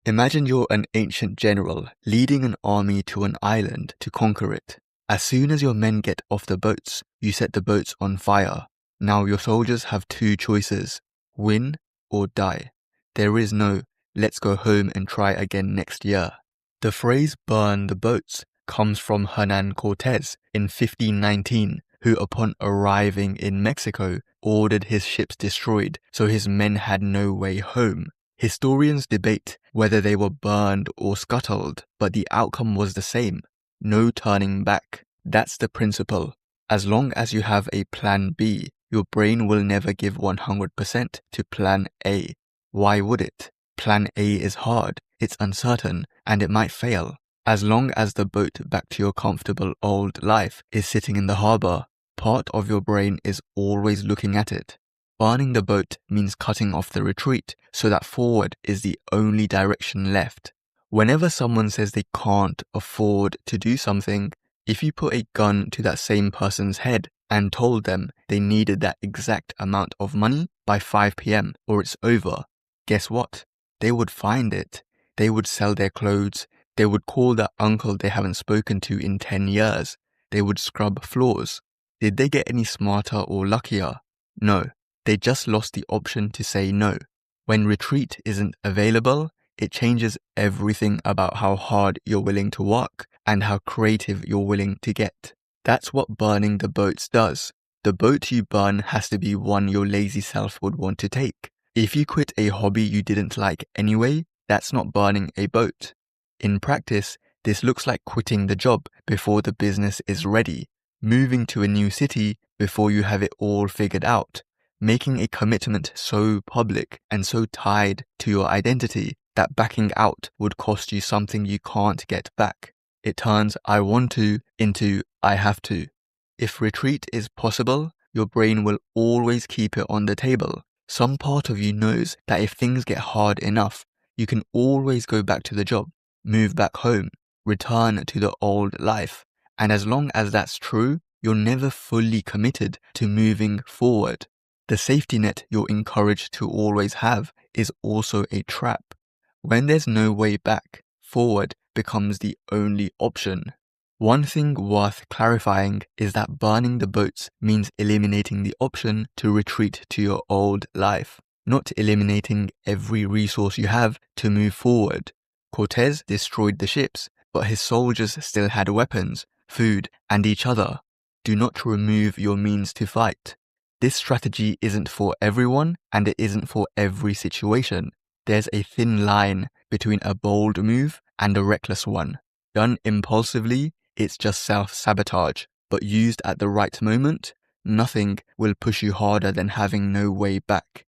Imagine you're an ancient general leading an army to an island to conquer it. As soon as your men get off the boats, you set the boats on fire. Now your soldiers have two choices, win or die. There is no, let's go home and try again next year. The phrase burn the boats comes from Hernan Cortés in 1519, who upon arriving in Mexico ordered his ships destroyed so his men had no way home. Historians debate whether they were burned or scuttled, but the outcome was the same. No turning back. That's the principle. As long as you have a plan B, your brain will never give 100% to plan A. Why would it? Plan A is hard, it's uncertain, and it might fail. As long as the boat back to your comfortable old life is sitting in the harbour, part of your brain is always looking at it. Burning the boat means cutting off the retreat so that forward is the only direction left. Whenever someone says they can't afford to do something, if you put a gun to that same person's head and told them they needed that exact amount of money by 5 p.m. or it's over, guess what? They would find it. They would sell their clothes. They would call that uncle they haven't spoken to in 10 years. They would scrub floors. Did they get any smarter or luckier? No. They just lost the option to say no. When retreat isn't available, it changes everything about how hard you're willing to work and how creative you're willing to get. That's what burning the boats does. The boat you burn has to be one your lazy self would want to take. If you quit a hobby you didn't like anyway, that's not burning a boat. In practice, this looks like quitting the job before the business is ready, moving to a new city before you have it all figured out, making a commitment so public and so tied to your identity that backing out would cost you something you can't get back. It turns I want to into I have to. If retreat is possible, your brain will always keep it on the table. Some part of you knows that if things get hard enough, you can always go back to the job, move back home, return to the old life. And as long as that's true, you're never fully committed to moving forward. The safety net you're encouraged to always have is also a trap. When there's no way back, forward becomes the only option. One thing worth clarifying is that burning the boats means eliminating the option to retreat to your old life, not eliminating every resource you have to move forward. Cortés destroyed the ships, but his soldiers still had weapons, food, and each other. Do not remove your means to fight. This strategy isn't for everyone, and it isn't for every situation. There's a thin line between a bold move and a reckless one. Done impulsively, it's just self-sabotage, but used at the right moment, nothing will push you harder than having no way back.